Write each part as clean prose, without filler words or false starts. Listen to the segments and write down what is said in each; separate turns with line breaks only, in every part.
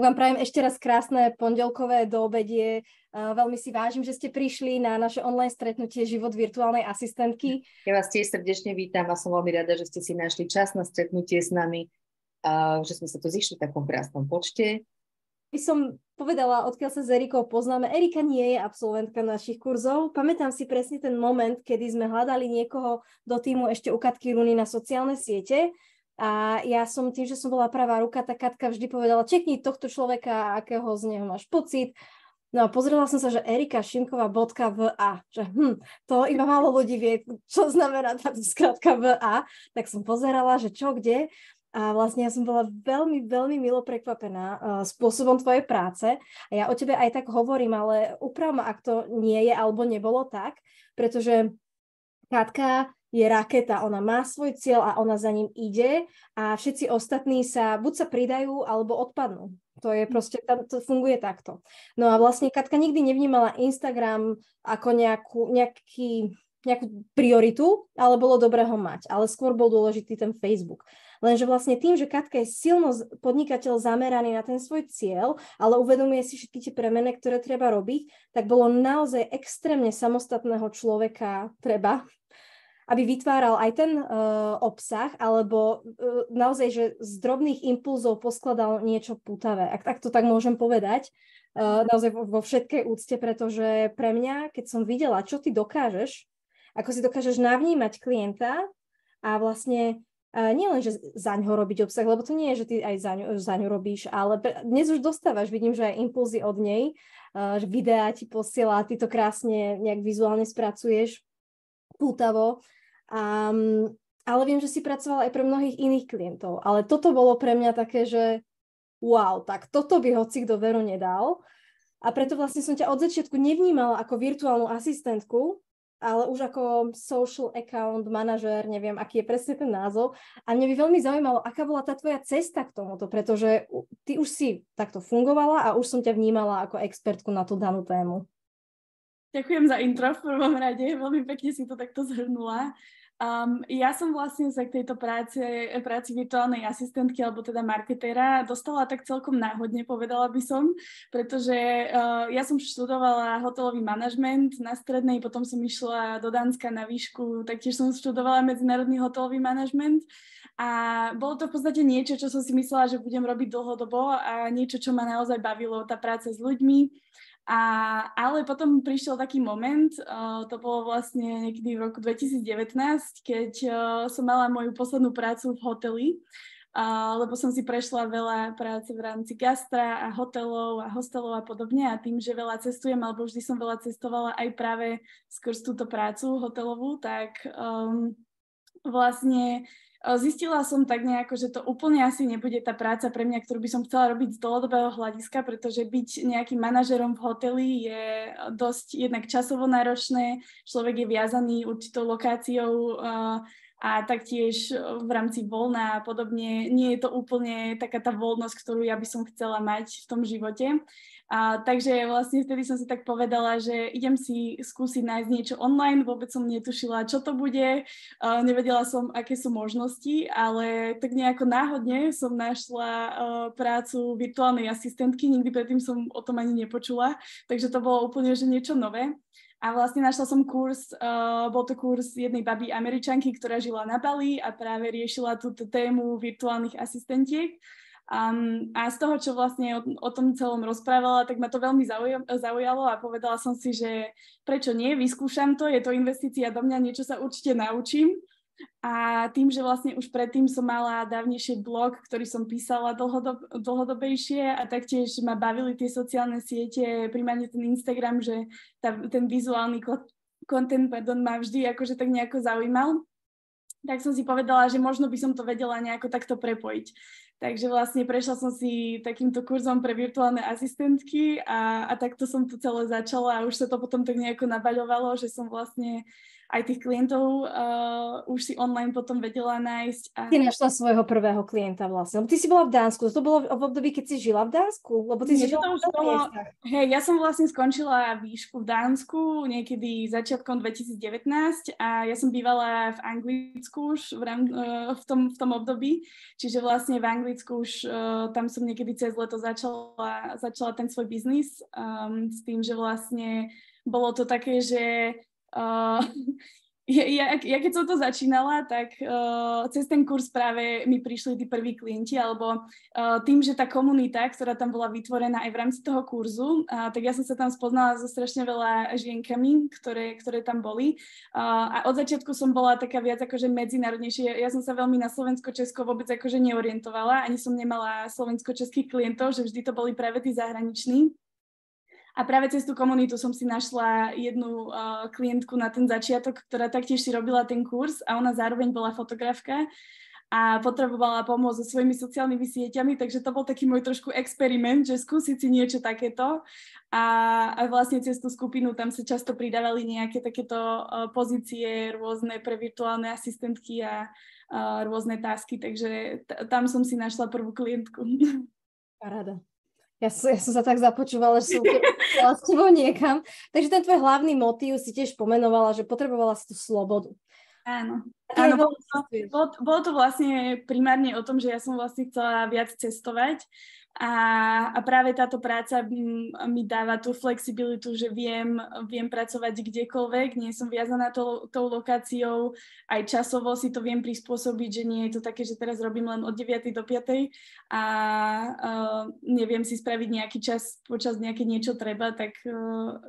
Tak vám prajem ešte raz krásne pondelkové doobedie. Veľmi si vážim, že ste prišli na naše online stretnutie Život virtuálnej asistentky.
Ja vás tiež srdečne vítam a som veľmi rada, že ste si našli čas na stretnutie s nami, že sme sa tu zišli v takom krásnom počte.
By som povedala, odkiaľ sa s Erikou poznáme. Erika nie je absolventka našich kurzov. Pamätám si presne ten moment, kedy sme hľadali niekoho do týmu ešte u Katky Runy na sociálne siete. A ja som tým, že som bola pravá ruka, tak Katka vždy povedala, čekni tohto človeka, akého z neho máš pocit. No a pozrela som sa, že Erika Šimková.va, že to iba málo ľudí vie, čo znamená táto skratka VA, tak som pozerala, že čo, kde. A vlastne ja som bola veľmi, veľmi milo prekvapená spôsobom tvojej práce. A ja o tebe aj tak hovorím, ale uprav ma, ak to nie je alebo nebolo tak, pretože Katka je raketa, ona má svoj cieľ a ona za ním ide a všetci ostatní buď sa pridajú, alebo odpadnú. To je proste, to funguje takto. No a vlastne Katka nikdy nevnímala Instagram ako nejakú prioritu, ale bolo dobré ho mať. Ale skôr bol dôležitý ten Facebook. Lenže vlastne tým, že Katka je silno podnikateľ zameraný na ten svoj cieľ, ale uvedomuje si všetky tie premeny, ktoré treba robiť, tak bolo naozaj extrémne samostatného človeka treba, aby vytváral aj ten obsah, alebo naozaj, že z drobných impulzov poskladal niečo pútavé. Ak to tak môžem povedať, naozaj vo všetkej úcte, pretože pre mňa, keď som videla, čo ty dokážeš, ako si dokážeš navnímať klienta a vlastne nie len, že za ňo robiť obsah, lebo to nie je, že ty aj za ňu robíš, ale dnes už dostávaš, vidím, že aj impulzy od nej, že videá ti posiela, ty to krásne nejak vizuálne spracuješ, pútavo. Ale viem, že si pracovala aj pre mnohých iných klientov. Ale toto bolo pre mňa také, že wow, tak toto by hocikto veru nedal. A preto vlastne som ťa od začiatku nevnímala ako virtuálnu asistentku, ale už ako social account manažer, neviem, aký je presne ten názov. A mňa by veľmi zaujímalo, aká bola tá tvoja cesta k tomuto, pretože ty už si takto fungovala a už som ťa vnímala ako expertku na tú danú tému.
Ďakujem za intro v prvom rade, veľmi pekne si to takto zhrnula. Ja som vlastne sa k tejto práci virtuálnej asistentky alebo teda marketéra dostala tak celkom náhodne, povedala by som, pretože ja som študovala hotelový manažment na strednej, potom som išla do Dánska na výšku, taktiež som študovala medzinárodný hotelový manažment a bolo to v podstate niečo, čo som si myslela, že budem robiť dlhodobo a niečo, čo ma naozaj bavilo, tá práca s ľuďmi. Ale potom prišiel taký moment, to bolo vlastne niekedy v roku 2019, keď som mala moju poslednú prácu v hoteli, lebo som si prešla veľa práce v rámci gastra a hotelov a hostelov a podobne a tým, že veľa cestujem, alebo vždy som veľa cestovala aj práve skrz túto prácu hotelovú, tak vlastne zistila som tak nejako, že to úplne asi nebude tá práca pre mňa, ktorú by som chcela robiť z dlhodobého hľadiska, pretože byť nejakým manažerom v hoteli je dosť jednak časovo náročné, človek je viazaný určitou lokáciou a taktiež v rámci voľna a podobne. Nie je to úplne taká tá voľnosť, ktorú ja by som chcela mať v tom živote. Takže vlastne vtedy som si tak povedala, že idem si skúsiť nájsť niečo online, vôbec som netušila, čo to bude, nevedela som, aké sú možnosti, ale tak nejako náhodne som našla prácu virtuálnej asistentky, nikdy predtým som o tom ani nepočula, takže to bolo úplne že niečo nové. A vlastne našla som kurz, bol to kurz jednej baby Američanky, ktorá žila na Bali a práve riešila túto tému virtuálnych asistentiek. A z toho, čo vlastne o tom celom rozprávala, tak ma to veľmi zaujalo a povedala som si, že prečo nie, vyskúšam to, je to investícia do mňa, niečo sa určite naučím. A tým, že vlastne už predtým som mala dávnejšie blog, ktorý som písala dlhodobejšie a taktiež ma bavili tie sociálne siete, primárne ten Instagram, že ten vizuálny content ma vždy akože tak nejako zaujímal. Tak som si povedala, že možno by som to vedela nejako takto prepojiť. Takže vlastne prešla som si takýmto kurzom pre virtuálne asistentky a takto som to celé začala a už sa to potom tak nejako nabaľovalo, že som vlastne aj tých klientov už si online potom vedela nájsť.
Ty našla svojho prvého klienta vlastne. Ty si bola v Dánsku. To bolo v období, keď si žila v Dánsku? Lebo ty si žila v Dánsku.
Hej, ja som vlastne skončila výšku v Dánsku niekedy začiatkom 2019 a ja som bývala v Anglicku už v tom období. Čiže vlastne v Anglicku už tam som niekedy cez leto začala ten svoj biznis s tým, že vlastne bolo to také, že ja keď som to začínala, tak cez ten kurz práve mi prišli tí prví klienti, alebo tým, že tá komunita, ktorá tam bola vytvorená aj v rámci toho kurzu, tak ja som sa tam spoznala so strašne veľa žienkami, ktoré tam boli. A od začiatku som bola taká viac akože medzinárodnejšia. Ja som sa veľmi na Slovensko-Česko vôbec akože neorientovala, ani som nemala slovensko-českých klientov, že vždy to boli práve tí zahraniční. A práve cez tú komunitu som si našla jednu klientku na ten začiatok, ktorá taktiež si robila ten kurz a ona zároveň bola fotografka a potrebovala pomôcť so svojimi sociálnymi sieťami, takže to bol taký môj trošku experiment, že skúsiť si niečo takéto a vlastne cez tú skupinu tam sa často pridávali nejaké takéto pozície rôzne pre virtuálne asistentky a rôzne tasky, takže tam som si našla prvú klientku.
Paráda. Ja som sa tak započúvala, že som chcela s tebou niekam. Takže ten tvoj hlavný motív si tiež pomenovala, že potrebovala si tú slobodu.
Áno. Bolo to vlastne primárne o tom, že ja som vlastne chcela viac cestovať a práve táto práca mi dáva tú flexibilitu, že viem pracovať kdekoľvek, nie som viazaná tou lokáciou, aj časovo si to viem prispôsobiť, že nie je to také, že teraz robím len od 9 do 5 a neviem si spraviť nejaký čas počas nejaké niečo treba, tak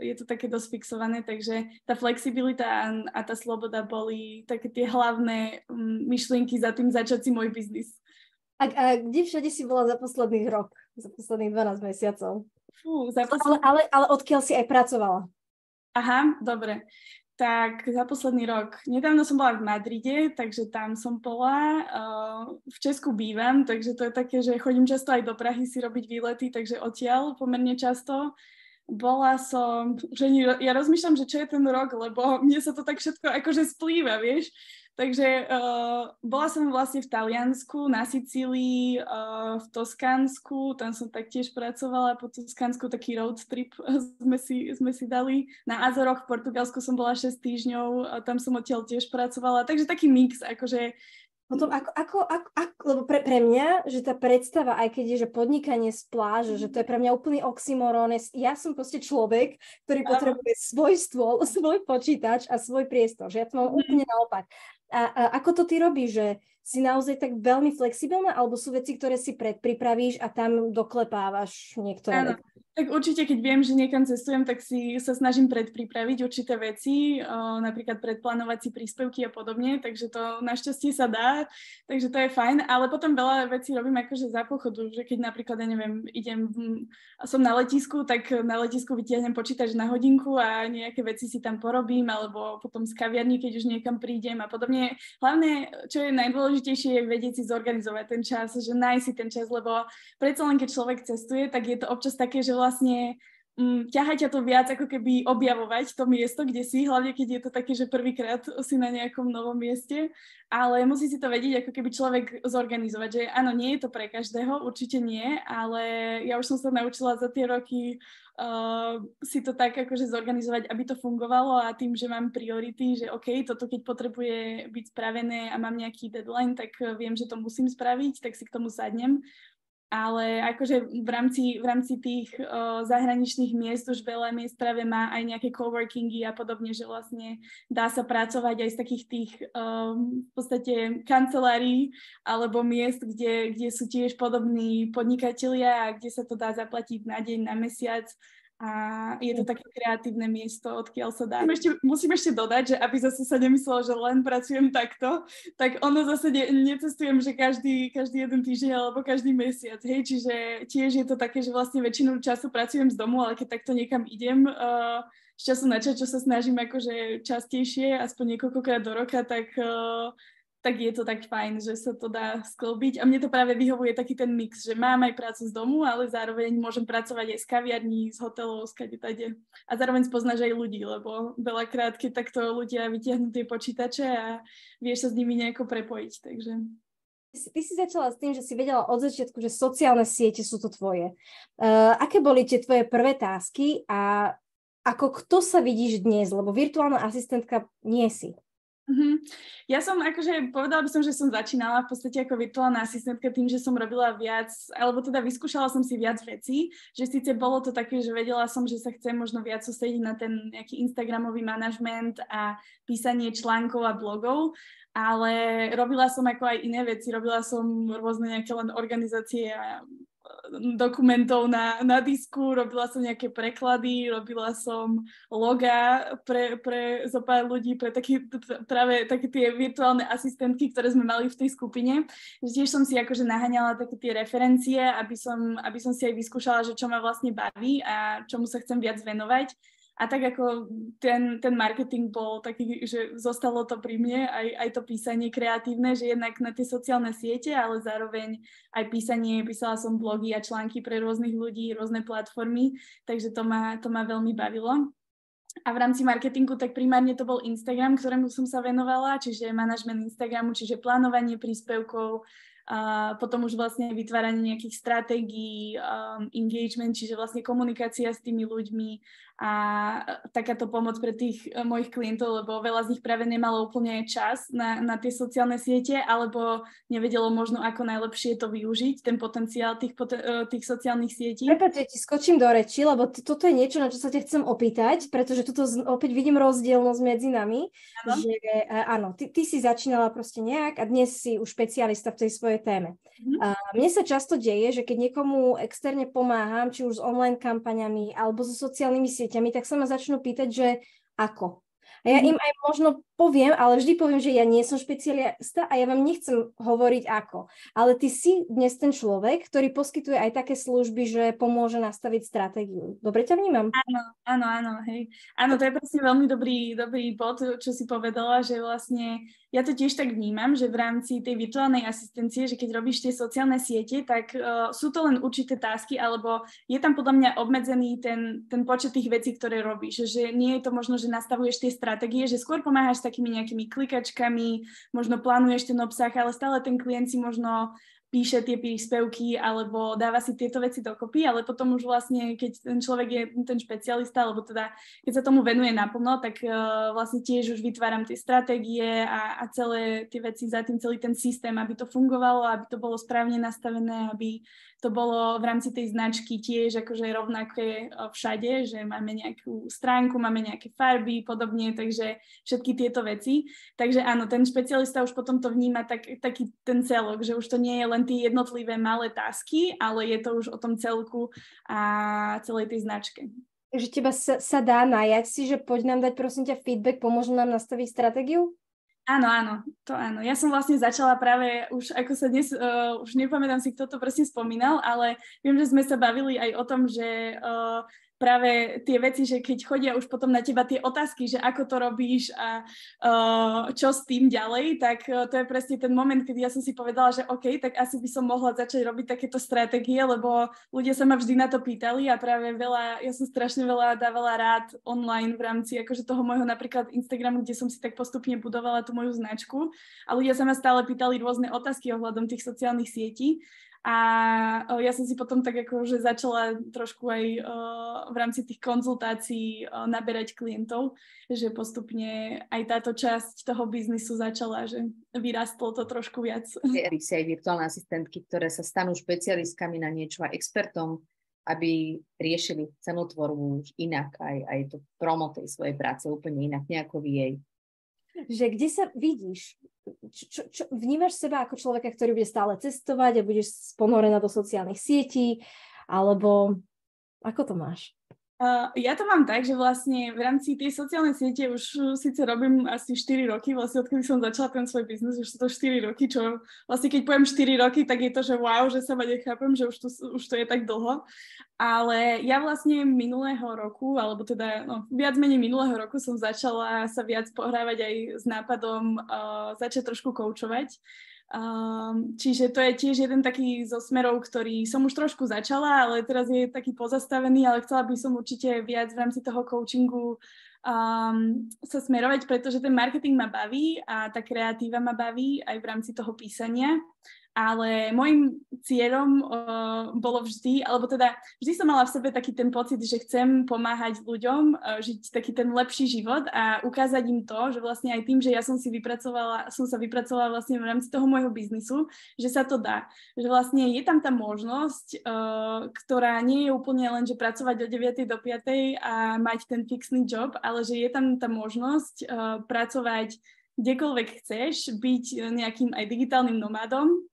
je to také dosť fixované, takže tá flexibilita a tá sloboda boli také tie hlavné myšlienky za tým začať si môj biznis.
A kde všade si bola za posledných rok? Za posledných 12 mesiacov? Ale odkiaľ si aj pracovala?
Aha, dobre. Tak za posledný rok. Nedávno som bola v Madride, takže tam som bola. V Česku bývam, takže to je také, že chodím často aj do Prahy si robiť výlety, takže odtiaľ pomerne často. Bola som, že ja rozmýšľam, že čo je ten rok, lebo mne sa to tak všetko akože splýva, vieš. Takže bola som vlastne v Taliansku, na Sicílii, v Toskánsku, tam som taktiež pracovala po Toskánsku, taký road trip sme si dali. Na Azoroch v Portugalsku som bola 6 týždňov, tam som odtiaľ tiež pracovala, takže taký mix, akože.
Potom lebo pre mňa, že tá predstava, aj keď je, že podnikanie z pláže, že to je pre mňa úplný oxymoron. Ja som proste človek, ktorý potrebuje svoj stôl, svoj počítač a svoj priestor. Že ja to mám úplne naopak. A ako to ty robíš, že si naozaj tak veľmi flexibilná, alebo sú veci, ktoré si predpripravíš a tam doklepávaš niektoré veci?
Tak určite, keď viem, že niekam cestujem, tak si sa snažím predpripraviť určité veci, napríklad predplánovať si príspevky a podobne, takže to našťastie sa dá, takže to je fajn, ale potom veľa vecí robím akože za pochodu, že keď napríklad, ja neviem, som na letisku, tak na letisku vytiahnem počítač na hodinku a nejaké veci si tam porobím, alebo potom z kaviarní, keď už niekam prídem a podobne. Hlavne, čo je najdôležitejšie, je vedieť si zorganizovať ten čas, že nájsť si ten čas, lebo predsa len keď človek cestuje, tak je to občas také, že vlastne ťaha ťa to viac ako keby objavovať to miesto, kde si, hlavne keď je to také, že prvýkrát si na nejakom novom mieste, ale musí si to vedieť ako keby človek zorganizovať, že áno, nie je to pre každého, určite nie, ale ja už som sa naučila za tie roky si to tak akože zorganizovať, aby to fungovalo a tým, že mám priority, že OK, toto keď potrebuje byť spravené a mám nejaký deadline, tak viem, že to musím spraviť, tak si k tomu sadnem. Ale akože v rámci tých zahraničných miest už veľa miest práve má aj nejaké coworkingy a podobne, že vlastne dá sa pracovať aj z takých tých v podstate kancelárií alebo miest, kde sú tiež podobní podnikatelia a kde sa to dá zaplatiť na deň, na mesiac. A je to také kreatívne miesto, odkiaľ sa dá. Musím ešte dodať, že aby zase sa nemyslelo, že len pracujem takto, tak ono zase necestujem, že každý jeden týždeň alebo každý mesiac, hej, čiže tiež je to také, že vlastne väčšinu času pracujem z domu, ale keď takto niekam idem z času na čas, čo sa snažím akože častejšie, aspoň niekoľkokrát do roka, tak tak je to tak fajn, že sa to dá sklbiť. A mne to práve vyhovuje taký ten mix, že mám aj prácu z domu, ale zároveň môžem pracovať aj z kaviarní, z hotelov, z kadetade. A zároveň spoznáš aj ľudí, lebo veľakrát, keď takto ľudia vytiahnu tie počítače a vieš sa s nimi nejako prepojiť, takže...
Ty si začala s tým, že si vedela od začiatku, že sociálne siete sú to tvoje. Aké boli tie tvoje prvé tásky a ako kto sa vidíš dnes? Lebo virtuálna asistentka nie si.
Ja som akože, povedala by som, že som začínala v podstate ako virtuálna asistentka tým, že som robila viac, alebo teda vyskúšala som si viac vecí, že síce bolo to také, že vedela som, že sa chcem možno viac sústrediť na ten nejaký instagramový manažment a písanie článkov a blogov, ale robila som ako aj iné veci, robila som rôzne nejaké len organizácie a dokumentov na disku, robila som nejaké preklady, robila som loga pre zo pár ľudí, práve také tie virtuálne asistentky, ktoré sme mali v tej skupine. Tiež som si akože naháňala také tie referencie, aby som si aj vyskúšala, že čo ma vlastne baví a čomu sa chcem viac venovať. A tak ako ten marketing bol taký, že zostalo to pri mne, aj to písanie kreatívne, že jednak na tie sociálne siete, ale zároveň aj písala som blogy a články pre rôznych ľudí, rôzne platformy, takže to ma veľmi bavilo. A v rámci marketingu tak primárne to bol Instagram, ktorému som sa venovala, čiže manažment Instagramu, čiže plánovanie príspevkov, a potom už vlastne vytváranie nejakých stratégií, engagement, čiže vlastne komunikácia s tými ľuďmi a takáto pomoc pre tých mojich klientov, lebo veľa z nich práve nemalo úplne čas na tie sociálne siete, alebo nevedelo možno, ako najlepšie to využiť, ten potenciál tých sociálnych sietí.
Prepáčte, ti skočím do reči, lebo toto je niečo, na čo sa ťa chcem opýtať, pretože tuto opäť vidím rozdielnosť medzi nami, ano? Že áno, ty si začínala proste nejak a dnes si už špecialista v tej svojej téme. Mne sa často deje, že keď niekomu externe pomáham, či už s online kampaňami alebo so sociálnymi sieťami, tak sa ma začnú pýtať, že ako. A ja im aj možno poviem, ale vždy poviem, že ja nie som špecialista a ja vám nechcem hovoriť ako. Ale ty si dnes ten človek, ktorý poskytuje aj také služby, že pomôže nastaviť stratégiu. Dobre ťa vnímam?
Áno, hej. Áno, to je presne veľmi dobrý bod, čo si povedala, že vlastne ja to tiež tak vnímam, že v rámci tej virtuálnej asistencie, že keď robíš tie sociálne siete, tak sú to len určité tasky, alebo je tam podľa mňa obmedzený ten počet tých vecí, ktoré robíš. Že nie je to možno, že nastavuješ tie stratégie, že skôr pomáhaš takými nejakými klikačkami, možno plánuješ ten obsah, ale stále ten klient si možno píše tie príspevky alebo dáva si tieto veci dokopy, ale potom už vlastne, keď ten človek je ten špecialista, alebo teda keď sa tomu venuje naplno, tak vlastne tiež už vytváram tie stratégie a celé tie veci za tým, celý ten systém, aby to fungovalo, aby to bolo správne nastavené, aby to bolo v rámci tej značky tiež akože rovnaké všade, že máme nejakú stránku, máme nejaké farby, podobne, takže všetky tieto veci. Takže áno, ten špecialista už potom to vníma taký ten celok, že už to nie je len tie jednotlivé malé tasky, ale je to už o tom celku a celej tej značke.
Takže teba sa dá najať si, že poď nám dať prosím ťa feedback, pomôže nám nastaviť stratégiu?
Áno, to áno. Ja som vlastne začala práve už, ako sa dnes, už nepamätám si, kto to presne spomínal, ale viem, že sme sa bavili aj o tom, že práve tie veci, že keď chodia už potom na teba tie otázky, že ako to robíš a čo s tým ďalej, tak to je presne ten moment, kedy ja som si povedala, že OK, tak asi by som mohla začať robiť takéto stratégie, lebo ľudia sa ma vždy na to pýtali a práve ja som strašne veľa dávala rád online v rámci akože toho môjho napríklad Instagramu, kde som si tak postupne budovala tú moju značku a ľudia sa ma stále pýtali rôzne otázky ohľadom tých sociálnych sietí. A ja som si potom tak akože začala trošku aj v rámci tých konzultácií naberať klientov, že postupne aj táto časť toho biznisu začala, že vyrastlo to trošku viac.
Si aj virtuálne asistentky, ktoré sa stanú špecialistkami na niečo a expertom, aby riešili cenotvorbu už inak, aj to promo tej svojej práce úplne inak, nejako VA.
Že kde sa vidíš? Čo vnímaš seba ako človeka, ktorý bude stále cestovať a budeš ponorená do sociálnych sietí? Alebo ako to máš?
Ja to mám tak, že vlastne v rámci tej sociálnej siete už síce robím asi 4 roky, vlastne odkedy som začala ten svoj biznes, už sú to 4 roky, čo vlastne keď poviem 4 roky, tak je to, že wow, že sama nechápem, že už to je tak dlho. Ale ja vlastne minulého roku, alebo teda viac menej minulého roku som začala sa viac pohrávať aj s nápadom začať trošku koučovať. Čiže to je tiež jeden taký zo smerov, ktorý som už trošku začala, ale teraz je taký pozastavený, ale chcela by som určite viac v rámci toho coachingu sa smerovať, pretože ten marketing ma baví a tá kreatíva ma baví aj v rámci toho písania. Ale môjim cieľom bolo vždy, alebo teda vždy som mala v sebe taký ten pocit, že chcem pomáhať ľuďom žiť taký ten lepší život a ukázať im to, že vlastne aj tým, že ja som sa vypracovala vlastne v rámci toho môjho biznisu, že sa to dá. Že vlastne je tam tá možnosť, ktorá nie je úplne len, že pracovať od 9. do 5. a mať ten fixný job, ale že je tam tá možnosť pracovať kdekoľvek chceš, byť nejakým aj digitálnym nomádom,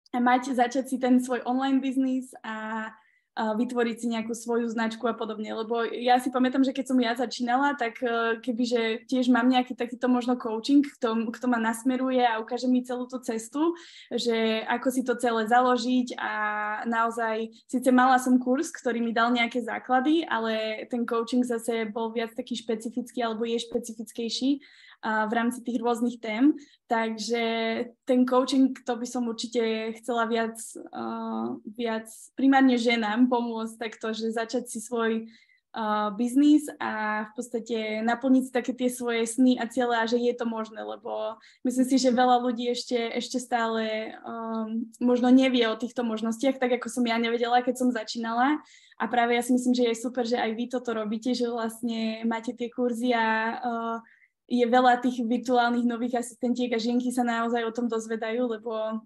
a začať si ten svoj online biznis a vytvoriť si nejakú svoju značku a podobne. Lebo ja si pamätám, že keď som ja začínala, tak kebyže tiež mám nejaký takýto možno coaching, kto ma nasmeruje a ukáže mi celú tú cestu, že ako si to celé založiť a naozaj, síce mala som kurz, ktorý mi dal nejaké základy, ale ten coaching zase bol viac taký špecifický alebo je špecifickejší v rámci tých rôznych tém. Takže ten coaching, to by som určite chcela viac primárne ženám pomôcť takto, že začať si svoj biznis a v podstate naplniť si také tie svoje sny a ciele a že je to možné, lebo myslím si, že veľa ľudí ešte stále možno nevie o týchto možnostiach, tak ako som ja nevedela, keď som začínala. A práve ja si myslím, že je super, že aj vy toto robíte, že vlastne máte tie kurzy a je veľa tých virtuálnych nových asistentiek a žienky sa naozaj o tom dozvedajú, lebo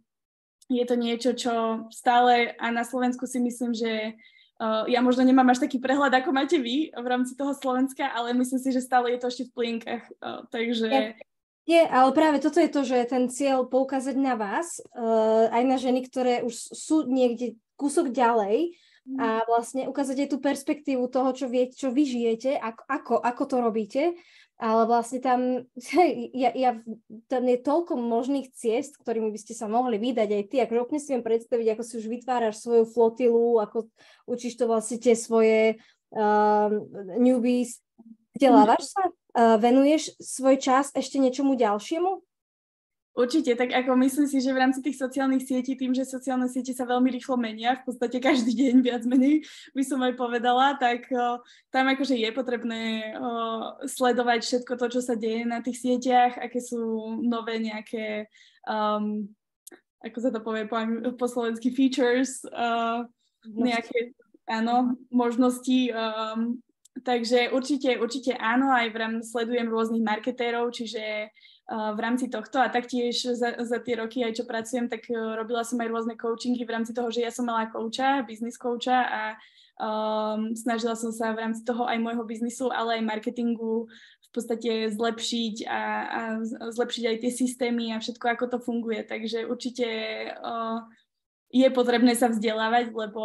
je to niečo, čo stále a na Slovensku si myslím, že ja možno nemám až taký prehľad, ako máte vy v rámci toho Slovenska, ale myslím si, že stále je to ešte v plienkach, takže...
Ale práve toto je to, že ten cieľ poukázať na vás, aj na ženy, ktoré už sú niekde kúsok ďalej a vlastne ukázať aj tú perspektívu toho, čo viete, čo vy žijete, ako to robíte. Ale vlastne tam je toľko možných ciest, ktorými by ste sa mohli vydať aj ty. Akože úplne si viem predstaviť, ako si už vytváraš svoju flotilu, ako učíš to vlastne tie svoje newbies. Vzdelávaš sa? Venuješ svoj čas ešte niečomu ďalšiemu?
Určite, tak ako myslím si, že v rámci tých sociálnych sietí, tým, že sociálne siete sa veľmi rýchlo menia, v podstate každý deň viac menej, by som aj povedala, tak tam akože je potrebné sledovať všetko to, čo sa deje na tých sieťach, aké sú nové nejaké, ako sa to povie po slovensky, features, nejaké, áno, možnosti. Takže určite áno, aj sledujem rôznych marketérov, čiže v rámci tohto a taktiež za tie roky, aj čo pracujem, tak robila som aj rôzne coachingy v rámci toho, že ja som mala business coacha a snažila som sa v rámci toho aj môjho biznisu, ale aj marketingu v podstate zlepšiť a zlepšiť aj tie systémy a všetko, ako to funguje. Takže určite je potrebné sa vzdelávať, lebo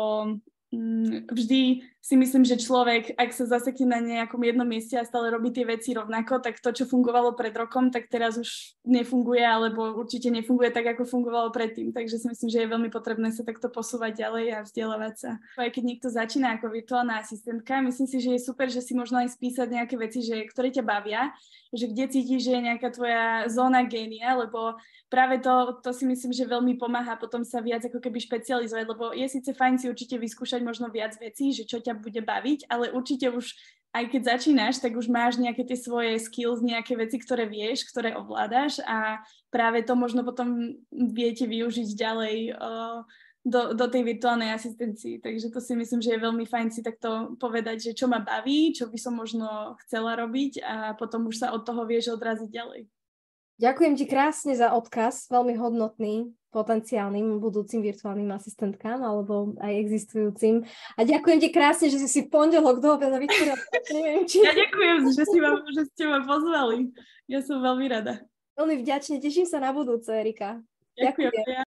vždy si myslím, že človek, ak sa zasekne na nejakom jednom mieste a stále robí tie veci rovnako, tak to, čo fungovalo pred rokom, tak teraz už nefunguje, alebo určite nefunguje tak, ako fungovalo predtým. Takže si myslím, že je veľmi potrebné sa takto posúvať ďalej a vzdelávať sa. Aj keď niekto začína ako virtuálna asistentka, myslím si, že je super, že si možno aj spísať nejaké veci, ktoré ťa bavia, že kde cítiš, že je nejaká tvoja zóna génia, lebo práve to si myslím, že veľmi pomáha potom sa viac ako keby špecializovať, lebo je síce fajn si určite vyskúšať možno viac vecí, že čo ťa bude baviť, ale určite už aj keď začínaš, tak už máš nejaké tie svoje skills, nejaké veci, ktoré vieš, ktoré ovládaš a práve to možno potom viete využiť ďalej do tej virtuálnej asistencii. Takže to si myslím, že je veľmi fajn si takto povedať, že čo ma baví, čo by som možno chcela robiť a potom už sa od toho vieš odraziť ďalej.
Ďakujem ti krásne za odkaz, veľmi hodnotný potenciálnym budúcim virtuálnym asistentkám alebo aj existujúcim. A ďakujem ti krásne, že si v pondelok do obeda vytvorila.
Ja ďakujem, že ste ma pozvali. Ja som veľmi rada.
Veľmi vďačne, teším sa na budúce, Erika.
Ďakujem.